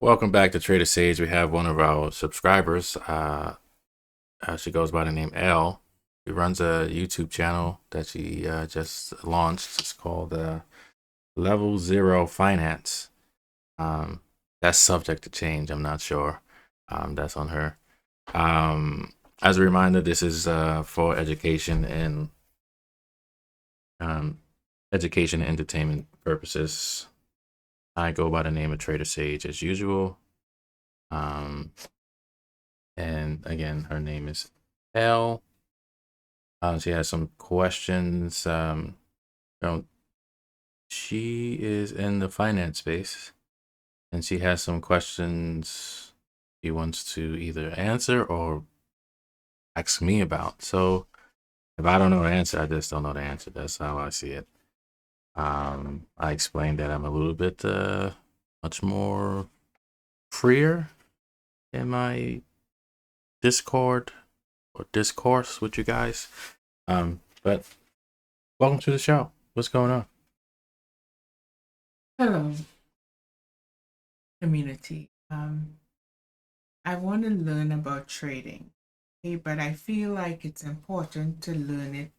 Welcome back to Trader Sage. We have one of our subscribers. She goes by the name Elle. She runs a YouTube channel that she just launched. It's called Level Zero Finance. Um, that's subject to change. I'm not sure. That's on her. As a reminder, this is for um, education and entertainment purposes. I go by the name of Trader Sage as usual. Um, and again, her name is Elle. She has some questions. You know, she is in the finance space, and she has some questions she wants to either answer or ask me about. So if I don't know the answer, I just don't know the answer. That's how I see it. I explained that I'm a little bit much more freer in my Discord or discourse with you guys. But welcome to the show. What's going on? Hello, community. I want to learn about trading, okay, but I feel like it's important to learn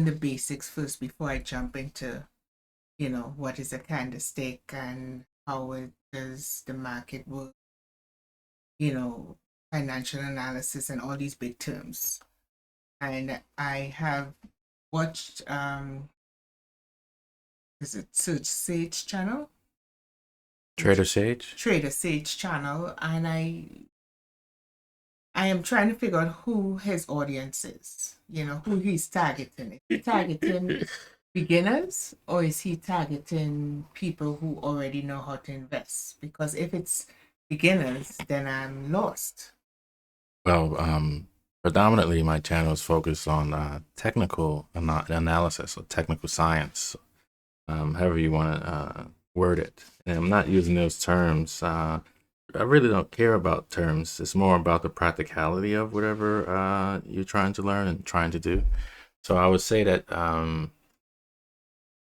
the basics first before I jump into, what is a candlestick and does the market work, you know, financial analysis and all these big terms. And I have watched, is it Search Sage channel? Trader Sage? Trader Sage channel, and I am trying to figure out who his audience is, who he's targeting. Is he targeting beginners or is he targeting people who already know how to invest? Because if it's beginners, then I'm lost. Well, predominantly my channel is focused on technical analysis or technical science, however you want to word it. And I'm not using those terms. I really don't care about terms. It's more about the practicality of whatever you're trying to learn and trying to do. So I would say that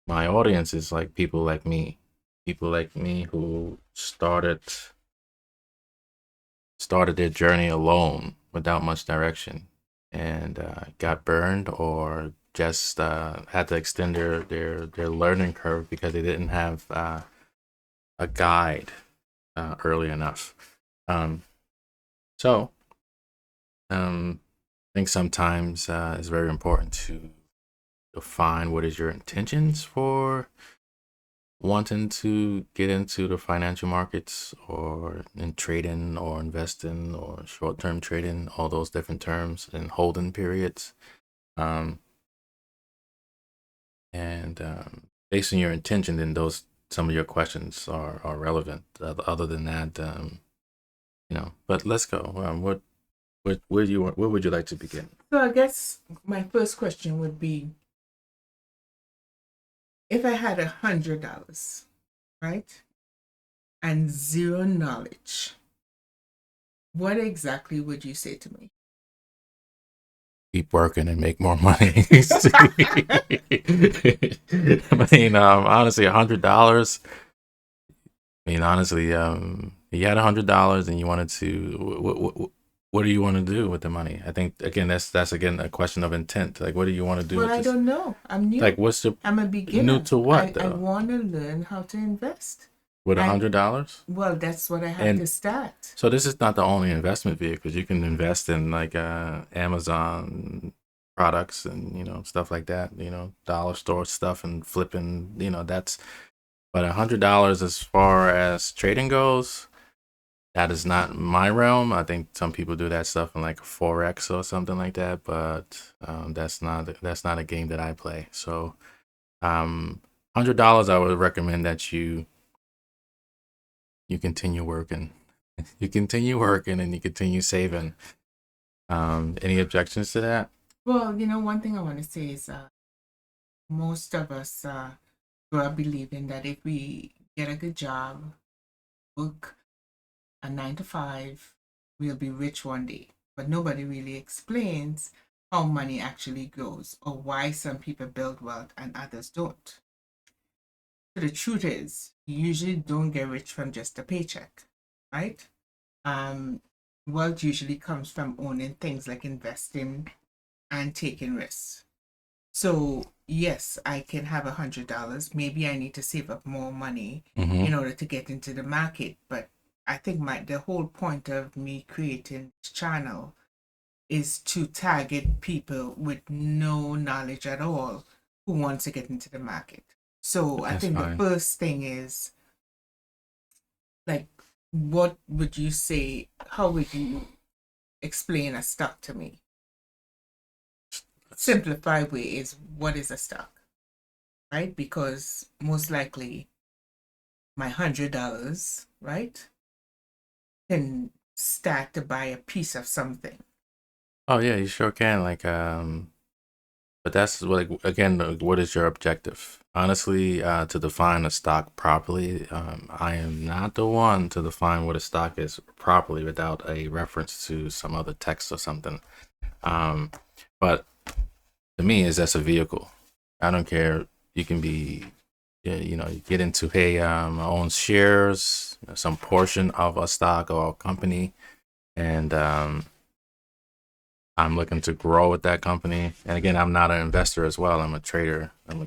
my audience is like people like me who started their journey alone without much direction and got burned or just had to extend their learning curve because they didn't have a guide early enough. Um, so I think sometimes it's very important to define what is your intentions for wanting to get into the financial markets or in trading or investing or short-term trading, all those different terms and holding periods. Um, and Based on your intention, then those some of your questions are relevant. Other than that, But let's go. What where do you want? Where would you like to begin? So I guess my first question would be if I had $100, right? And zero knowledge, what exactly would you say to me? Keep working and make more money. I mean, honestly, $100. I mean, honestly, you had $100 and you wanted to. What do you want to do with the money? I think again, that's again a question of intent. Like, what do you want to do Well, with I this? don't know. I'm Like, new. what's the I'm a new beginner. to what I though? want to learn how to invest. With a And hundred dollars? well, that's what I have And to start. so this is not the only investment vehicles. You can invest in like Amazon products and stuff like that. Dollar store stuff and flipping. That's but $100 as far as trading goes. That is not my realm. I think some people do that stuff in like forex or something like that, but that's not a game that I play. So, $100, I would recommend that you continue working, you continue working, and you continue saving. Any objections to that? Well, one thing I want to say is most of us grow up believing that if we get a good job, work a 9 to 5, we'll be rich one day. But nobody really explains how money actually grows or why some people build wealth and others don't. the truth is, you usually don't get rich from just a paycheck, right? Um, Wealth usually comes from owning things like investing and taking risks. So yes, I can have $100. Maybe I need to save up more money Mm-hmm. in order to get into the market. But I think the whole point of me creating this channel is to target people with no knowledge at all who wants to get into the market. So I That's think the fine. first thing is like, what would you say? How would you explain a stock to me? That's, Simplified way is, what is a stock, right? Because most likely my $100, right, can start to buy a piece of something. oh yeah, you sure can. Like, but that's like again, what is your objective? Honestly, to define a stock properly, I am not the one to define what a stock is properly without a reference to some other text or something. Um, but to me, is that's a vehicle. I don't care. You can be, yeah, you get into, hey, I own shares, some portion of a stock or a company, and I'm looking to grow with that company. And again, I'm not an investor as well. I'm a trader. I'm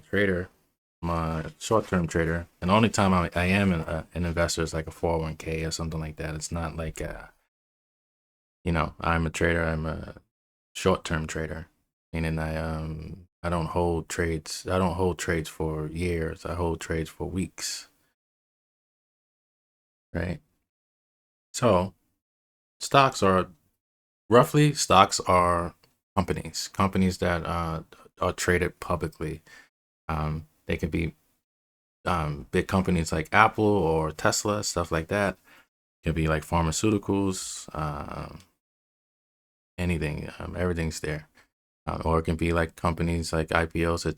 a short-term trader. And the only time I am an investor is like a 401k or something like that. It's not like, I'm a trader. I'm a short-term trader, meaning I don't hold trades. I don't hold trades for years. I hold trades for weeks, right? So stocks are companies that are traded publicly. They can be big companies like Apple or Tesla, stuff like that. It can be like pharmaceuticals, anything, everything's there. Or it can be like companies like IPOs that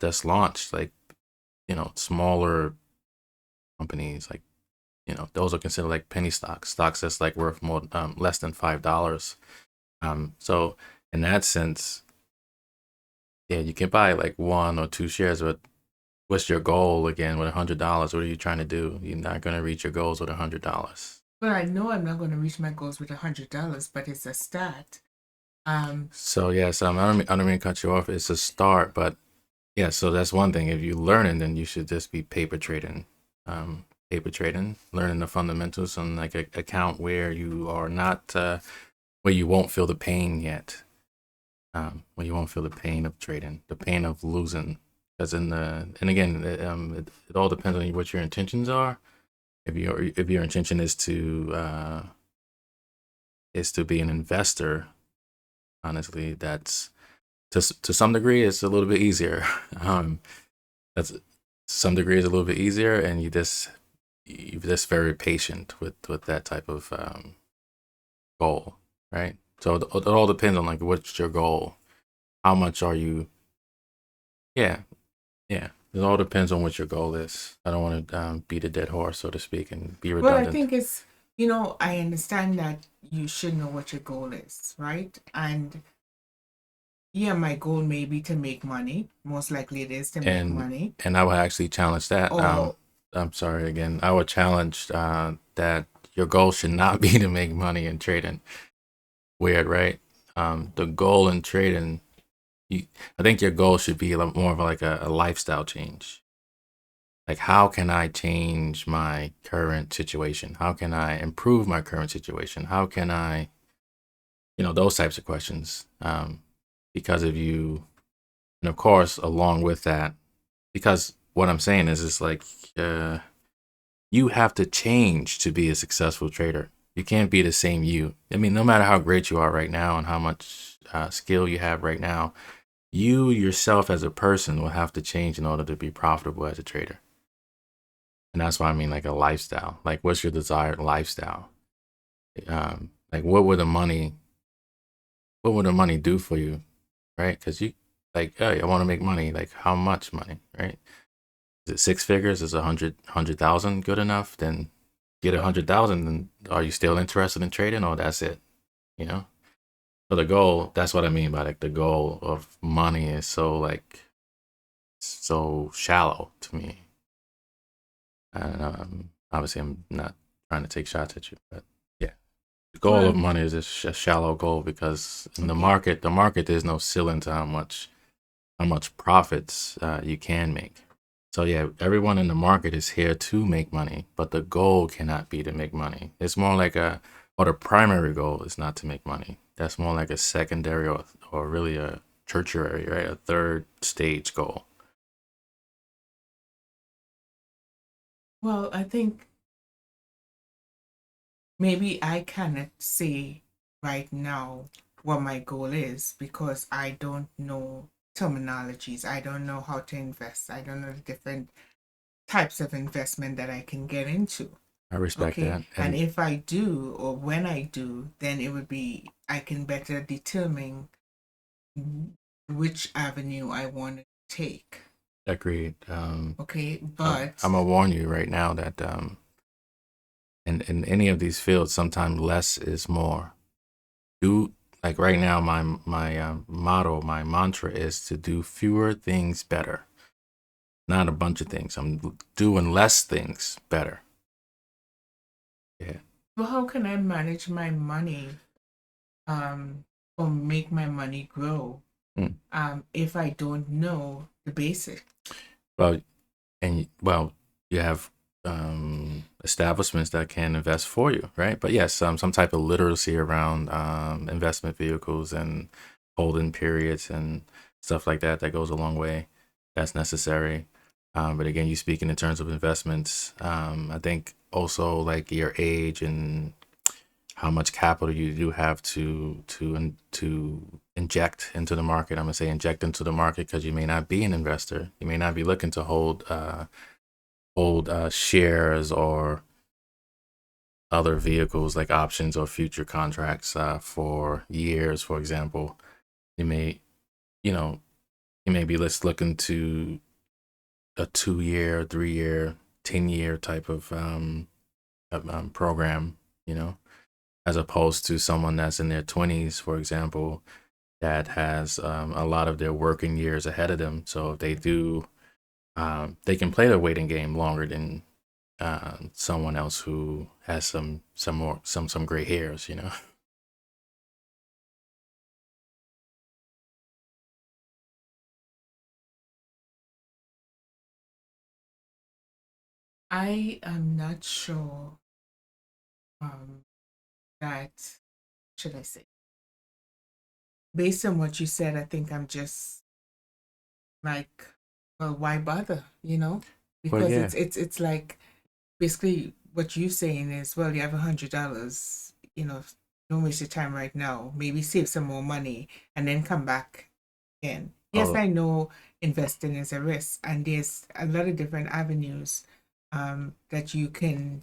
just launched, like smaller companies, like those are considered like penny stocks that's like worth more less than $5. So in that sense, yeah, you can buy like one or two shares, but what's your goal again with $100? What are you trying to do? You're not going to reach your goals with $100. Well, I know I'm not going to reach my goals with $100, but it's a start. Um, So yes, I don't mean to cut you off. It's a start, but yeah. So that's one thing. If you learn it, then you should just be paper trading, learning the fundamentals on like a account where you are not where you won't feel the pain yet. Where you won't feel the pain of trading, the pain of losing. Because and again, it all depends on what your intentions are. If your intention is to be an investor, honestly, that's to some degree it's a little bit easier. That's to some degree is a little bit easier, and you're just very patient with that type of goal, right? So it all depends on like what's your goal. How much are you? Yeah, yeah. It all depends on what your goal is. I don't want to beat a dead horse, so to speak, and be well, I redundant. think I understand that you should know what your goal is, right? And yeah, my goal may be to make money. Most likely it is to make and money. and I would actually challenge that. Or I'm sorry again. I would challenge that your goal should not be to make money in trading. Weird, right? The goal in trading, I think your goal should be more of like a lifestyle change. Like, how can I change my current situation? How can I improve my current situation? How can I, those types of questions. Because of you, and of course, along with that, because what I'm saying is, it's like you have to change to be a successful trader. You can't be the same you. I mean, no matter how great you are right now and how much skill you have right now, you yourself as a person will have to change in order to be profitable as a trader. And that's why I mean like a lifestyle. Like, what's your desired lifestyle? Like, what would the money do for you, right? Because you like, hey, I want to make money. Like, how much money, right? Is it six figures? Is 100,000 good enough? Then get 100,000. Then are you still interested in trading, or that's it? You know. So the goal. That's what I mean by like the goal of money is so shallow to me. And obviously, I'm not trying to take shots at you, but yeah, the goal of Well, money is a shallow goal because in okay. the market, there's no ceiling to how much profits you can make. So yeah, everyone in the market is here to make money, but the goal cannot be to make money. It's more like or the primary goal is not to make money. That's more like a secondary or really a tertiary, right? A third stage goal. Well, I think maybe I cannot say right now what my goal is because I don't know terminologies. I don't know how to invest. I don't know the different types of investment that I can get into. I respect Okay. that. And And if I do, or when I do, then it would be, I can better determine which avenue I want to take. agreed. Okay. I'm But, gonna warn you right now that in any of these fields, sometimes less is more. Do like right now, my motto, my mantra is to do fewer things better, not a bunch of things. I'm doing less things better. Yeah. well, how can I manage my money or make my money grow Mm. if I don't know the basic? Well, well, you have establishments that can invest for you, right? But yes, some type of literacy around investment vehicles and holding periods and stuff like that that goes a long way. That's necessary. But again, you speaking in terms of investments. I think also like your age and how much capital you do have to inject into the market. I'm gonna say inject into the market because you may not be an investor. You may not be looking to hold shares or other vehicles like options or future contracts for years. For example, you may you know you may be just looking to a 2 year, 3 year, 10 year type of program. You know, as opposed to someone that's in their 20s, for example, that has a lot of their working years ahead of them. So if they do, they can play the waiting game longer than someone else who has some gray hairs. You know. I am not sure um, that, should I say, based on what you said, I think I'm just like, well, why bother, you know? Well, Because yeah, it's like basically what you're saying is, well, you have $100, you know, don't waste your time right now. Maybe save some more money and then come back again. Yes, oh, I know investing is a risk, and there's a lot of different avenues that you can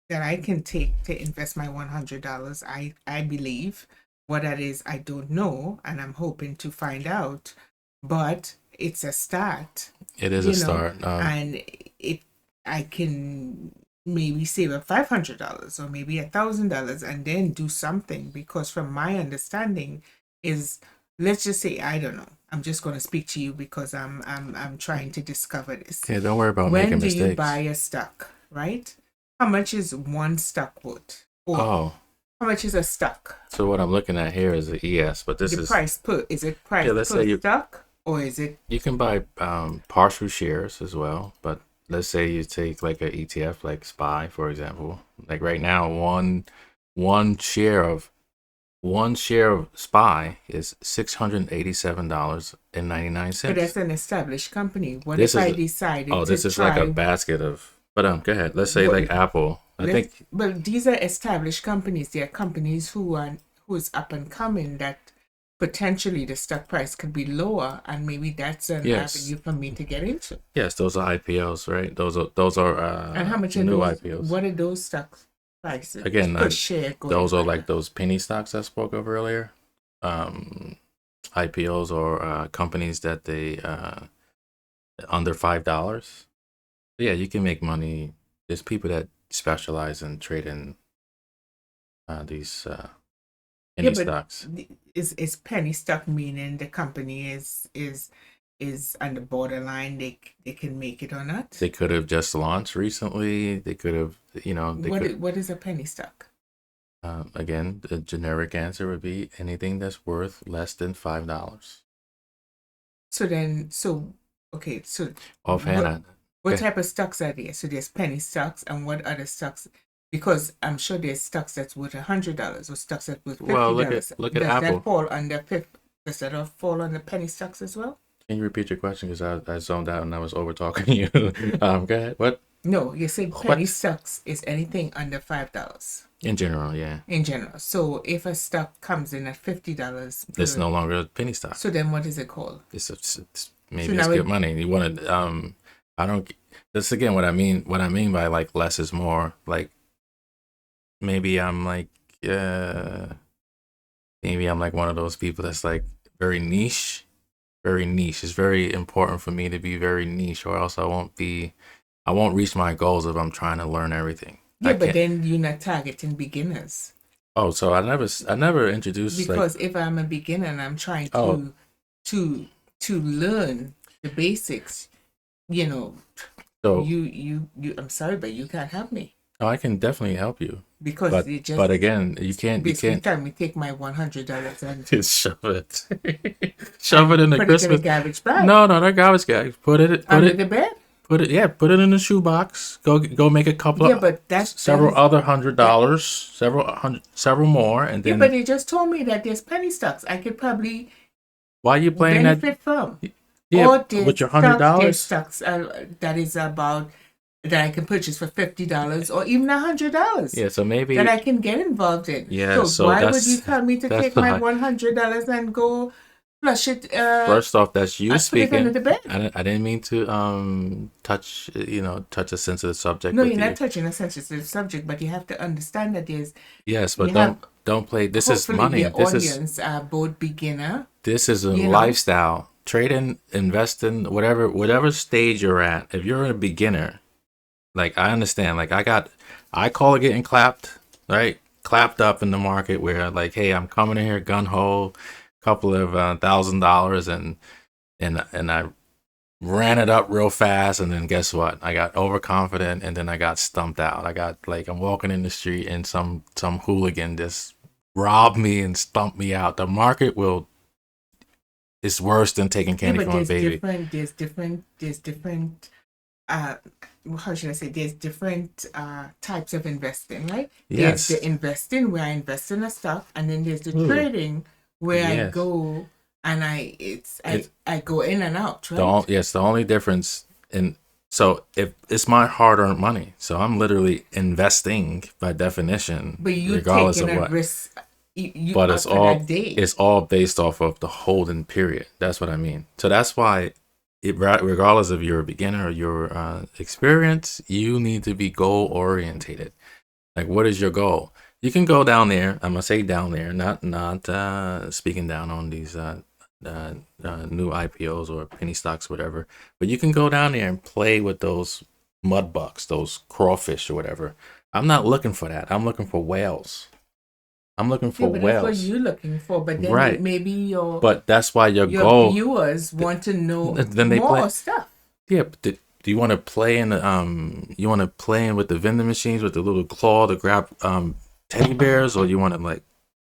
that I can take to invest my $100. I believe what that is, I don't know, and I'm hoping to find out. But it's a start, it is a you know, start. and it I can maybe save up $500 or maybe $1,000 and then do something because from my understanding is, let's just say, I don't know, I'm just going to speak to you because I'm trying to discover this. Yeah, don't worry about When making do you buy mistakes. a stock, right? How much is one stock worth? Or Oh, how much is a stock? so what I'm looking at here is the ES, but this The is price per, is it yeah. price Let's say per stock or is it, you can buy partial shares as well, but let's say you take like a ETF like SPY for example. Like right now, one share of one share of SPY is but $687.99. that's an established company. What This if I is decided oh, to this is like a try, basket of. But go ahead. Let's say what, like Apple. I let's, think well, these are established companies. They are companies who's up and coming that potentially the stock price could be lower and maybe that's an yes, avenue for me to get into. yes, those are IPOs, right? Those are And how much are new those? IPOs. What are those stock prices Again, per share going those are rather? like those penny stocks I spoke of earlier. Um, IPOs or companies that they under $5. Yeah, you can make money. There's people that specialize in trading these Yeah, penny but stocks. is penny stock meaning the company is is on the borderline, they can make it or not? They could have just launched recently. They could have, What is a penny stock? Again, the generic answer would be anything that's worth less than $5. Okay, so Offhand, what okay. type of stocks are there? So there's penny stocks, and what other stocks? Because I'm sure there's stocks that's worth $100 or stocks that's worth Well, $50. look at Does Apple. that fall under Does that fall under penny stocks as well? Can you repeat your question? Because I zoned out and I was over talking you. Go ahead. What? No, you said penny stocks is anything under $5 In general, yeah. in general. So if a stock comes in at $50, It's no longer a penny stock. so then what is it called? Maybe it's good money. You want to I don't. That's again what I mean. What I mean by like less is more. Like maybe I'm like maybe I'm like one of those people that's like very niche. Very niche. It's very important for me to be very niche, or else I won't reach my goals if I'm trying to learn everything. Yeah, but then you're not targeting beginners. Oh, so I never introduced because if I'm a beginner and I'm trying to learn the basics, so you I'm sorry, but you can't help me. Oh, I can definitely help you. Because but again, you can't time me take my $100 and just shove it. Shove it in the Christmas. It in a garbage bag. No, not garbage bag. Put it under the bed. Put it in the shoebox. Go make a couple of but that's several other $100, several more, and then. Yeah, but you just told me that there's penny stocks. I could probably. Why are you playing benefit from? Yeah, with your $100. Stocks that is about that I can purchase for $50 or even $100. Yeah, so maybe that I can get involved in. Yeah, so why would you tell me to take my $100 and go flush it? First off, that's you speaking. Put it under the bed. I didn't mean to touch a sensitive subject. No, you're not touching a sensitive subject, but you have to understand that there's. Yes, but don't play. This is money. This audience are both beginner. This is a lifestyle. Trading, investing, whatever stage you're at. If you're a beginner. Like, I understand, like, I call it getting clapped, right? Clapped up in the market where, like, hey, I'm coming in here gun-ho, couple of $1,000 and I ran it up real fast, and then guess what? I got overconfident, and then I got stumped out. I'm walking in the street, and some hooligan just robbed me and stumped me out. The market it's worse than taking candy from a baby. There's different how should I say, there's different types of investing, right? Yes. There's the investing where I invest in a stock, and then there's the trading where I go and I go in and out, right? The only difference so if it's my hard-earned money, so I'm literally investing by definition, but you regardless taking of what. A risk. But it's all based off of the holding period. That's what I mean. So that's why. Regardless of you're a beginner or your experience, you need to be goal orientated. Like, what is your goal? You can go down there. I'm gonna say down there, not speaking down on these new IPOs or penny stocks, whatever. But you can go down there and play with those mud bucks, those crawfish or whatever. I'm not looking for that. I'm looking for whales. I'm looking for whales. That's what you're looking for, but then maybe But that's why your goal. Viewers want to know more stuff. Yeah, but do you want to play in the You want to play in with the vending machines with the little claw to grab teddy bears, or you want to like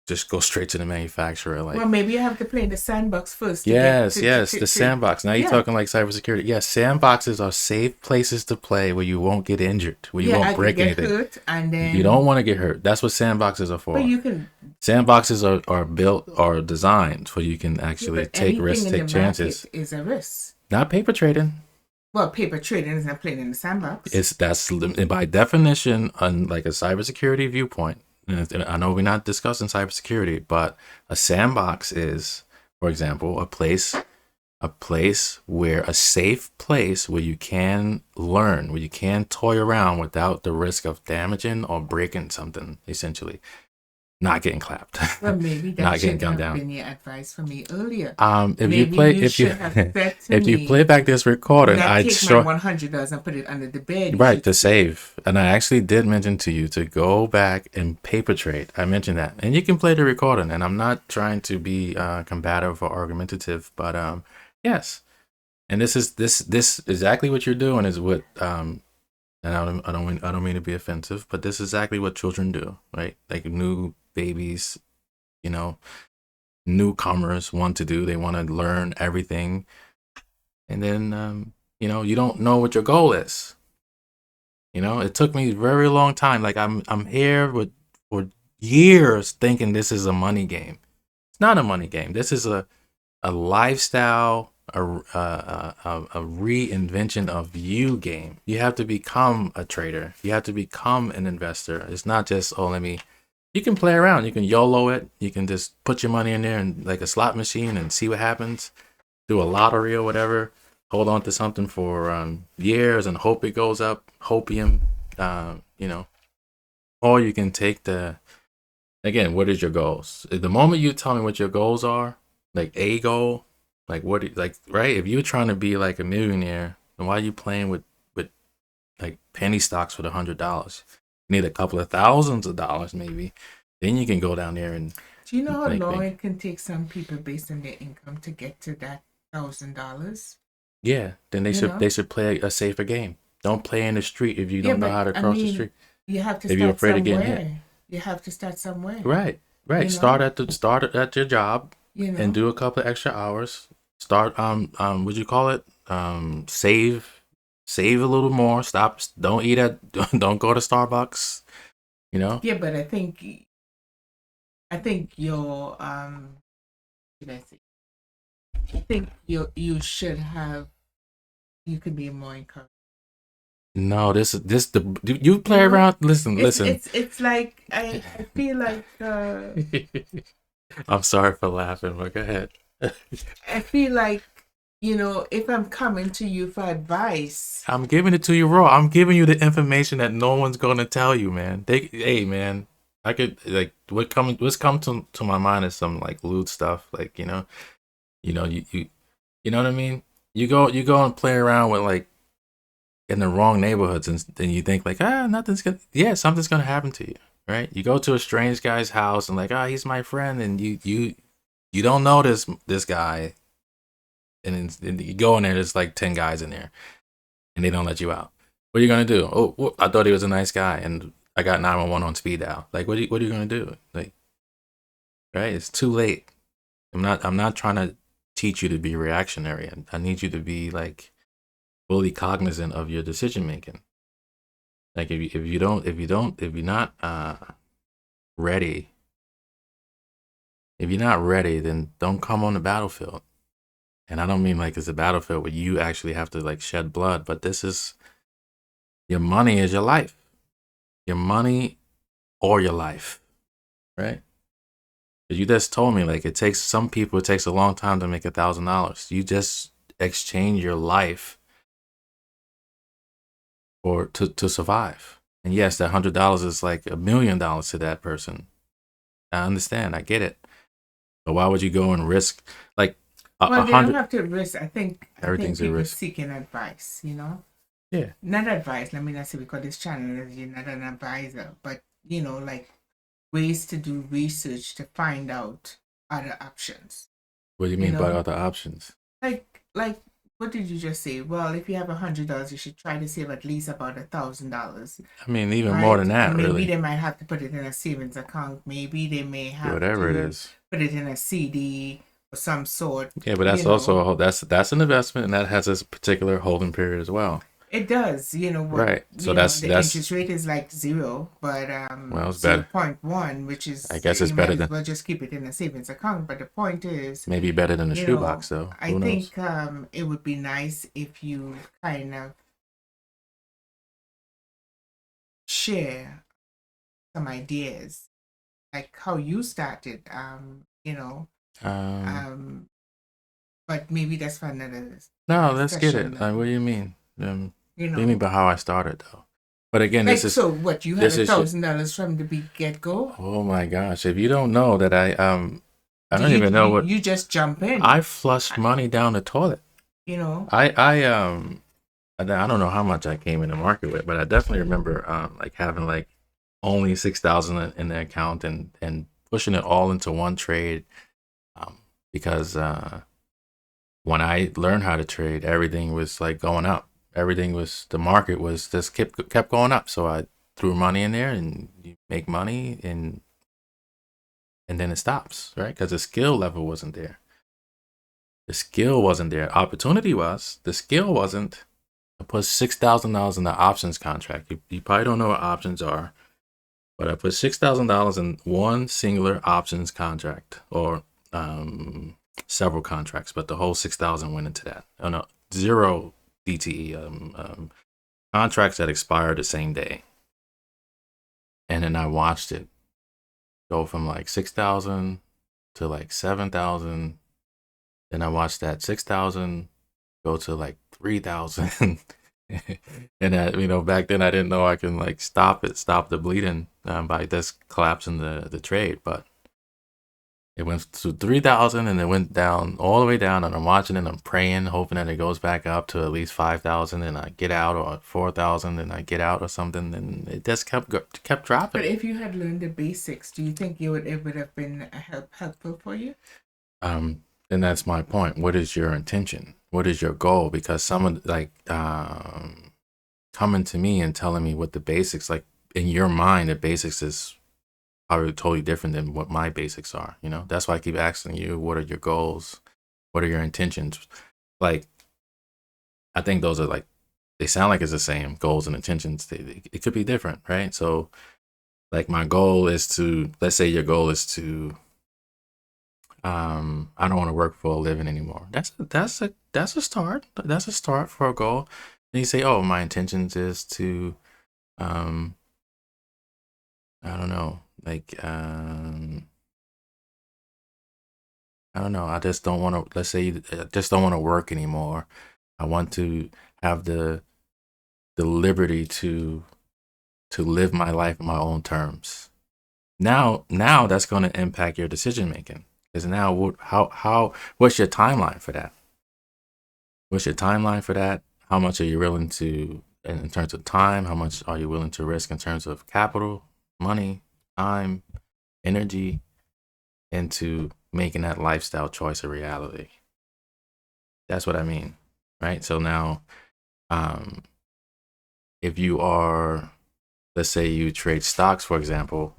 just go straight to the manufacturer? Like, well, maybe you have to play in the sandbox first. The sandbox. Now you're talking like cybersecurity. Yes, sandboxes are safe places to play where you won't get injured, where you won't break anything. Hurt, and then you don't want to get hurt. That's what sandboxes are for. But you can. Sandboxes are built or designed so you can actually take risks, take chances. Is a risk. Not paper trading. Well, paper trading is not playing in the sandbox. That's by definition on like a cybersecurity viewpoint. And I know we're not discussing cybersecurity, but a sandbox is, for example, a safe place where you can learn, where you can toy around without the risk of damaging or breaking something, essentially. Not getting clapped. Well, maybe that should have been your advice for me earlier. If you play back this recording, I'd take my $100 and put it under the bed. Right, to save. And I actually did mention to you to go back and paper trade. I mentioned that, and you can play the recording. And I'm not trying to be combative or argumentative, but yes, And this exactly what you're doing is what and I don't mean to be offensive, but this is exactly what children do, right? Like new babies, you know, newcomers want to do. They want to learn everything, and then you don't know what your goal is. It took me a very long time. Like I'm here with for years thinking this is a money game. It's not a money game. This is a lifestyle, a reinvention of you game. You have to become a trader. You have to become an investor. It's not just, oh, you can play around. You can YOLO it. You can just put your money in there and like a slot machine and see what happens. Do a lottery or whatever. Hold on to something for years and hope it goes up. Hopium, or you can take again, what is your goals? The moment you tell me what your goals are, like a goal, like right? If you're trying to be like a millionaire, then why are you playing with like penny stocks for $100? You need a couple of thousands of dollars maybe. Then you can go down there and Do you know how make long things. it can take some people based on their income to get to that $1,000? Yeah, then You know? they should play a safer game. Don't play in the street if you Yeah, don't know but how to I cross the mean, street. you have to If you're start afraid of getting hit. somewhere. You have to start somewhere. Right, You right. know? Start at your job You and know? do a couple of extra hours. Start would you call it? Save a little more. Don't eat don't go to Starbucks, you know? Yeah, but I think your should I say? I think you could be more encouraged. No, this the you You play know? around. Listen. It's like I feel like I'm sorry for laughing, but go ahead. I feel like, if I'm coming to you for advice, I'm giving it to you raw. I'm giving you the information that no one's gonna tell you, man. Hey, man, I could like what's come to my mind is some like lewd stuff, like you know what I mean. You go and play around with like in the wrong neighborhoods, and then you think like something's gonna happen to you, right? You go to a strange guy's house and like he's my friend, and you don't know this guy, and you go in there, there's like 10 guys in there and they don't let you out. What are you gonna do? Oh, I thought he was a nice guy, and I got 911 on speed dial. Like, what are you gonna do? Like, right? It's too late. I'm not trying to teach you to be reactionary. I need you to be like fully cognizant of your decision making. Like, if you're not ready, if you're not ready, then don't come on the battlefield. And I don't mean like it's a battlefield where you actually have to like shed blood, but your money is your life. Your money or your life, right? But you just told me like some people it takes a long time to make $1,000. You just exchange your life to survive. And yes, that $100 is like $1,000,000 to that person. I understand. I get it. But why would you go and risk like well, a they don't hundred? have to risk. I think Everything's a people risk. seeking advice. Yeah. Not advice. Let me not say because this channel is you're not an advisor, but like ways to do research to find out other options. What do you You mean by know, other options? like what did you just say? Well, if you have $100, you should try to save at least about $1,000, I mean, even more right? than And that, maybe really. they might have to put it in a savings account. Maybe they may have Whatever it to is. put it in a CD of some sort. Yeah, but You that's know, also that's an investment, and that has a particular holding period as well. it does. Right. So that's The that's interest rate is like zero, but well, it's zero better. point 0.1, which I is guess it's you might better as than well just keep it in a savings account. But the point is, maybe better than the shoebox though. I Who knows? think it would be nice if you kind of share some ideas, like how you started. Um, Um, but maybe that's for another no, let's get it. discussion. Like, what do you mean? You What do you mean know, by how I started though? But again, like so. What you had this a is $1,000 from the big get go? oh my gosh! If you don't know that I Do don't you, even know you what you just jump in? I flushed money down the toilet. You know, I don't know how much I came in the market with, but I definitely remember like having like only 6,000 in the account and pushing it all into one trade, because when I learned how to trade, everything was like going up. Everything was, the market was just kept going up. So I threw money in there, and you make money, and then it stops, right? Because the skill level wasn't there. The skill wasn't there. Opportunity was. The skill wasn't. I put $6,000 in the options contract. You probably don't know what options are, but I put $6,000 in one singular options contract, or several contracts, but the whole 6,000 went into that. Oh no, zero DTE contracts that expire the same day, and then I watched it go from like 6,000 to like 7,000. Then I watched that 6,000 go to like 3,000. And back then I didn't know I can like stop the bleeding by just collapsing the trade. But it went to 3,000, and it went down all the way down, and I'm watching it, and I'm praying, hoping that it goes back up to at least 5,000, and I get out, or 4,000, and I get out or something, and it just kept dropping. But if you had learned the basics, do you think it would have been helpful for you? And that's my point. What is your intention? What is your goal? Because someone like coming to me and telling me what the basics, like in your mind, the basics is probably totally different than what my basics are. That's why I keep asking you, what are your goals? What are your intentions? Like, I think those are like, they sound like it's the same. Goals and intentions, it could be different, right? So like my goal is to, let's say your goal is to, I don't want to work for a living anymore. That's a start. That's a start for a goal. Then you say, oh, my intentions is to, I don't know, like, I don't know. I just don't want to, let's say, I just don't want to work anymore. I want to have the liberty to live my life on my own terms. Now that's going to impact your decision making. Because now, what's your timeline for that? What's your timeline for that? How much are you willing to, in terms of time, how much are you willing to risk in terms of capital, money, time, energy, into making that lifestyle choice a reality? That's what I mean, right? So now, if you are, let's say you trade stocks, for example,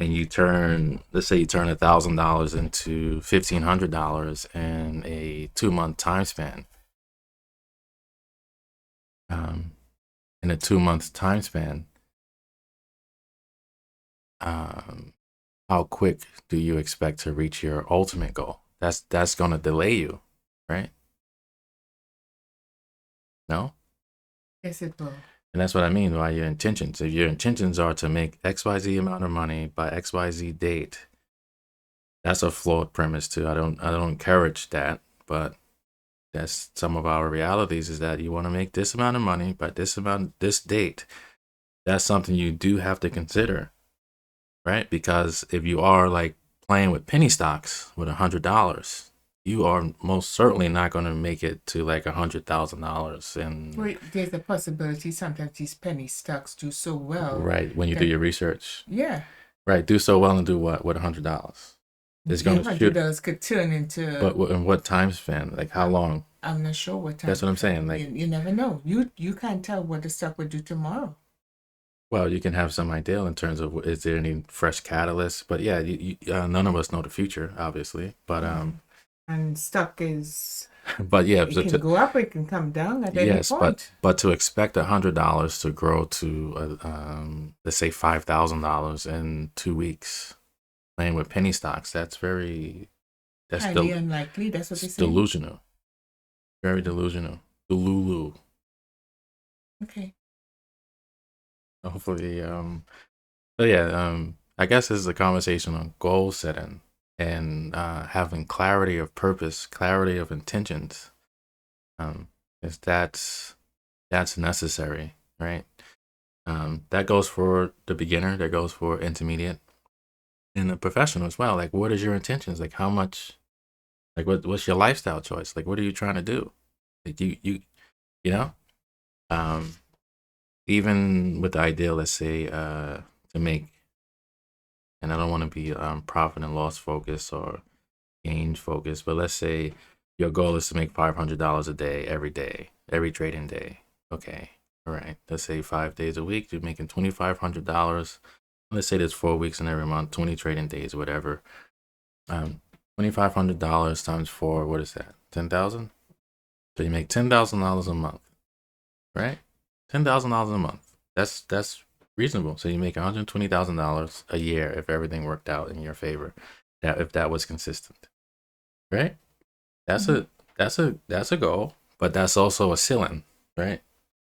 and let's say you turn $1,000 into $1,500 in a 2-month time span. In a 2-month time span, how quick do you expect to reach your ultimate goal? That's going to delay you, right? No? Yes, it will. And that's what I mean by your intentions. If your intentions are to make XYZ amount of money by XYZ date, that's a flawed premise too. I don't encourage that, but that's some of our realities, is that you want to make this amount of money by this date. That's something you do have to consider, right? Because if you are like playing with penny stocks with $100, you are most certainly not going to make it to like $100,000. And well, there's a possibility sometimes these penny stocks do so well, right, when you do your research, yeah, right, do so well and do what with $100? It's going to shoot. $100 could turn into. But in what time span? Like how long? I'm not sure what time. That's what I'm saying. Like you never know. You can't tell what the stock would do tomorrow. Well, you can have some idea in terms of, is there any fresh catalyst? But yeah, none of us know the future, obviously. But and stock is. But yeah, it can go up, it can come down at any point. Yes, but to expect $100 to grow to let's say $5,000 in 2 weeks, playing with penny stocks, that's highly unlikely. That's what they say. Delusional. Very delusional. Delulu. Okay. Hopefully, so yeah, I guess this is a conversation on goal setting and having clarity of purpose, clarity of intentions. Is that's necessary, right? That goes for the beginner, that goes for intermediate, and the professional as well. Like, what is your intentions? Like, how much? Like, what's your lifestyle choice? Like, what are you trying to do? Like, you know, even with the idea, let's say, to make, and I don't want to be profit and loss focused, or change focus. But let's say your goal is to make $500 a day, every trading day. Okay. All right. Let's say 5 days a week, you're making $2,500. Let's say there's 4 weeks in every month, 20 trading days, whatever. $2,500 times 4, what is that? 10,000? So you make $10,000 a month, right? $10,000 a month. That's reasonable. So you make $120,000 a year if everything worked out in your favor. If that was consistent, right? That's a goal, but that's also a ceiling, right?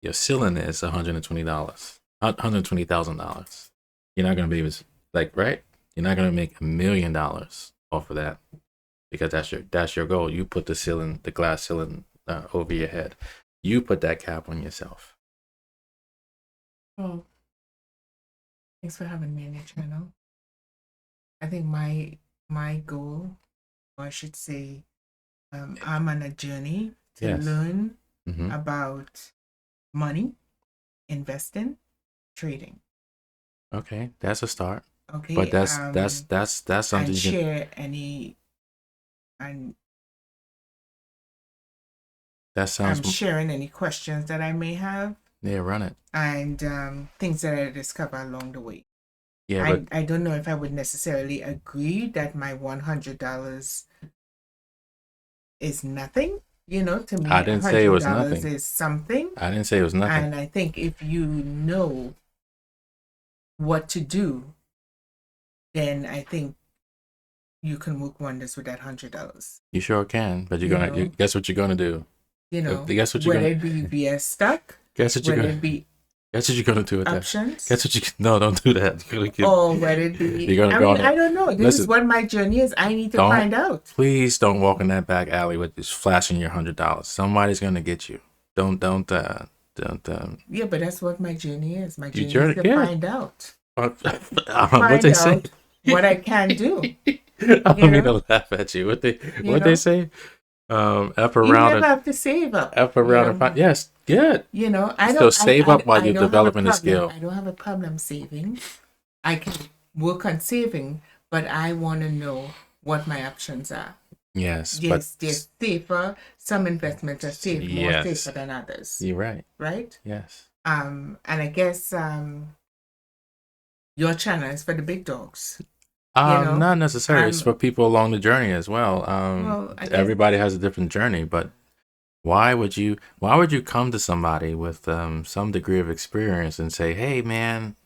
Your ceiling is $120, $120,000. You're not gonna be able to, like, right? You're not gonna make $1 million off of that because that's your goal. You put the glass ceiling over your head. You put that cap on yourself. Oh, thanks for having me in your channel. I think my goal, or I should say, I'm on a journey to Yes. learn Mm-hmm. about money, investing, trading. Okay, that's a start. Okay. But that's something And you can. share any, and That sounds. I'm sharing any questions that I may have, Yeah, run it. and things that I discover along the way. Yeah, but I don't know if I would necessarily agree that my $100 is nothing. You know, to me, I didn't say it was $100 nothing. is something. I didn't say it was nothing. And I think if you know what to do, then I think you can work wonders with that $100. You sure can, but You know. guess what you're gonna do? You know, Guess what you're whether gonna. it be via stock, Guess what you're whether gonna. it be Guess what you're gonna do with that? options, Guess what you. No, don't do that. You're gonna get. or whether it be. You're gonna I go mean, on I don't know. This Listen, is what my journey is. I need to don't- find out. Please don't walk in that back alley with this flashing your $100. Somebody's gonna get you. Don't. Yeah, but that's what my journey is. My journey journey- is to yeah. find out. What Find they say? out what I can do. I don't mean know? to laugh at you. What they know? say? Up You around never and have to save up. up around and find. Yes, good. You know, I So don't. save up while you're don't have a developing the problem- skill. I don't have a problem saving. I can work on saving, but I want to know what my options are. Yes, Yes, but they're safer. Some investments are more Yes. safer than others. you're right. Right? Yes. And I guess your channel is for the big dogs. know, Not necessarily. It's I'm- for people along the journey as well. Well, I guess- Everybody has a different journey, but why would you come to somebody with some degree of experience and say, "Hey, man,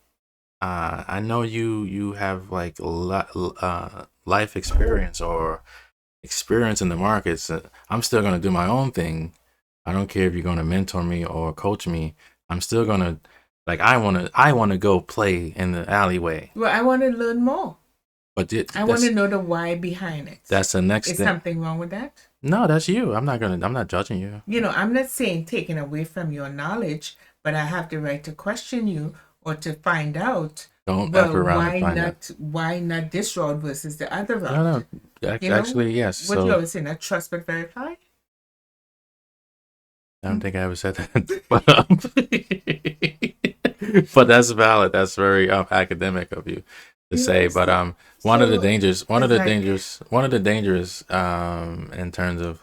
I know you have like life experience or experience in the markets. I'm still gonna do my own thing. I don't care if you're gonna mentor me or coach me. I'm still gonna I wanna go play in the alleyway." Well, I want to learn more. But I want to know the why behind it. that's the next Is thing. something wrong with that? No, that's you. I'm not judging you. You know, I'm not saying taking away from your knowledge, but I have the right to question you or to find out. Don't Well, F around why and find out. why not this road versus the other route? No. You know, Actually, yes. What you So always say, not trust but verify. I don't think I ever said that, but that's valid. That's very academic of you to say. Yes, But one of the so dangers, it's in terms of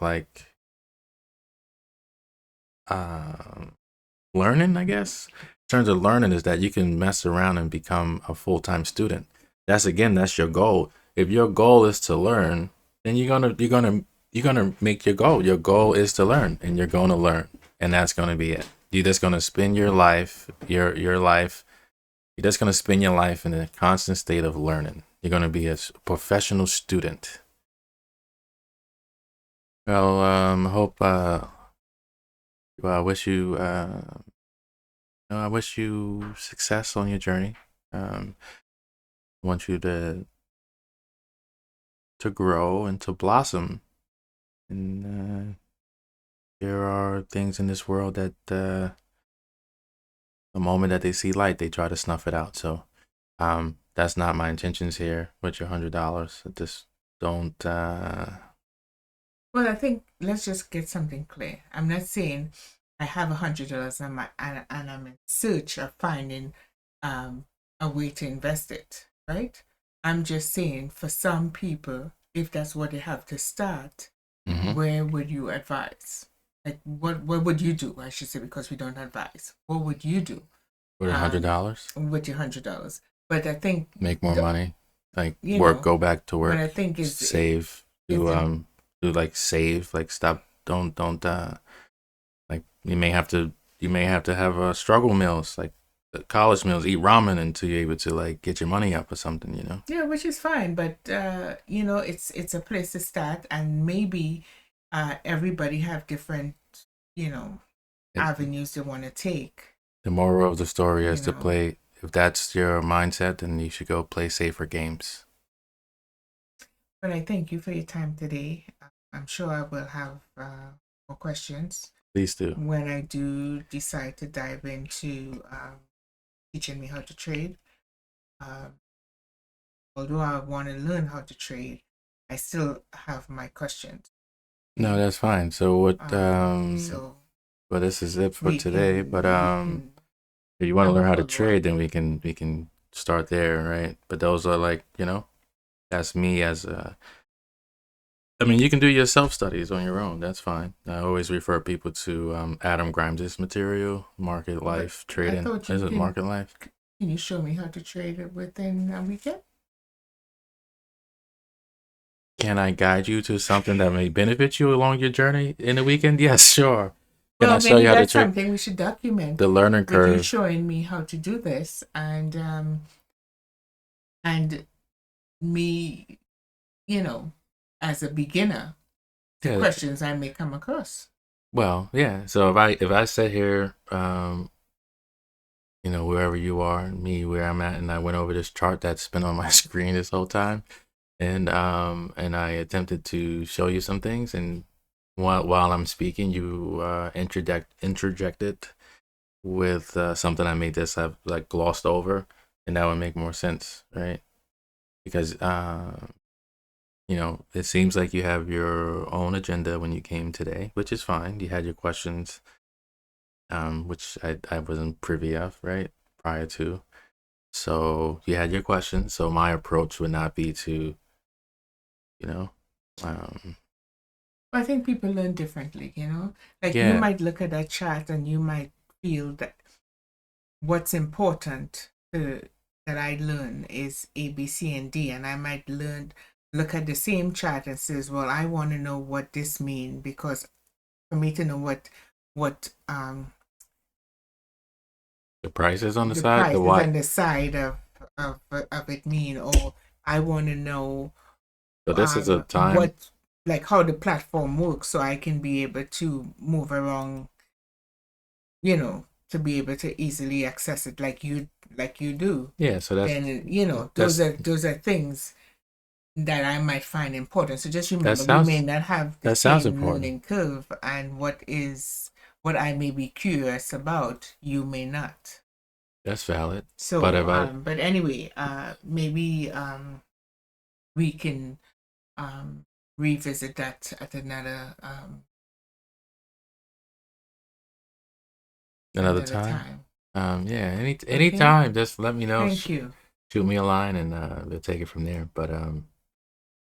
learning, I guess, in terms of learning, is that you can mess around and become a full-time student. That's your goal. If your goal is to learn, then you're gonna make your goal. Your goal is to learn, and you're gonna learn, and that's gonna be it. You're just gonna spend your life, your life. You're just gonna spend your life in a constant state of learning. You're gonna be a professional student. Well, hope. Well, I wish you success on your journey. I want you to grow and to blossom. And there are things in this world that the moment that they see light, they try to snuff it out. So that's not my intentions here with your $100. Just don't. Well, I think let's just get something clear. I'm not saying I have $100 and I'm in search of finding a way to invest it, right? I'm just saying for some people if that's what they have to start, Mm-hmm. where would you advise? Like, what would you do? I should say, because we don't advise. What would you do With $100, with your $100? But I think, make more money, like you work, know, go back to but work, I think save, do like save, like stop, don't like you may have to have struggle meals, like college meals, eat ramen until you're able to like get your money up or something, you know. yeah, which is fine. But you know, it's a place to start, and maybe everybody have different, you know, It- avenues they want to take. The moral of the story is You to know. play. If that's your mindset, then you should go play safer games. But I thank you for your time today. I'm sure I will have more questions Please do. when I do decide to dive into teaching me how to trade. Um, although I want to learn how to trade, I still have my questions. No, that's fine. So what? So Well, this is it for we today. can But we can if you want to have a learn how to follow up. trade, then we can start there, right? But those are like, that's me as a. I mean, you can do your self studies on your own. That's fine. I always refer people to Adam Grimes' material, Market But Life I Trading. thought you Is it can. Market Life? Can you show me how to trade it within a weekend? Can I guide you to something that may benefit you along your journey in the weekend? Yes, sure. Can I Well, show maybe you how to that's trade something we should document the learning with you curve? showing me how to do this, and me, you know, as a beginner, the Yeah. questions I may come across. Well, yeah. So if I sit here, wherever you are, me where I'm at, and I went over this chart that's been on my screen this whole time, and I attempted to show you some things, and while I'm speaking, you interjected with something I may just have like glossed over, and that would make more sense, right? Because it seems like you have your own agenda when you came today, which is fine. You had your questions, which I wasn't privy of, right, prior to. So you had your questions. So my approach would not be to, you know, um, I think people learn differently, you know? Like you yeah, might look at that chart and you might feel that what's important that I learn is A, B, C, and D, and I might look at the same chart and says, well, I want to know what this means, because for me to know what the prices on the the side, the prices what. on the side of it mean, or I want to know So this is a time. what, like, how the platform works, so I can be able to move around, you know, to be able to easily access it like you do. Yeah, so that's Then, you know, that's those are things that I might find important. So just that remember, we may sounds not have the that sounds same important. learning curve, and what I may be curious about, you may not. That's valid. But So, if I but anyway, maybe we can revisit that at another another time, time. yeah, Okay. anytime, just let me know. Thank you. Shoot me a line, and we'll take it from there. But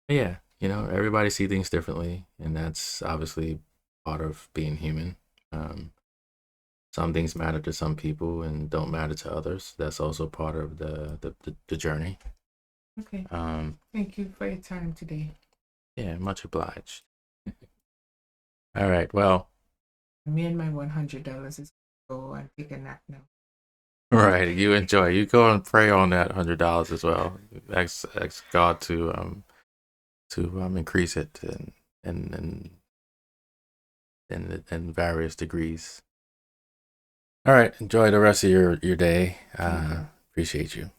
yeah, everybody see things differently, and that's obviously part of being human. Um, some things matter to some people and don't matter to others. That's also part of the journey. Okay. Um, Thank you for your time today. yeah, much obliged. All right, well, Me and my $100 is go and take a nap now. all right, you enjoy. You go and pray on that $100 as well. Ask God to increase it and in various degrees. All right, enjoy the rest of your day. Appreciate you.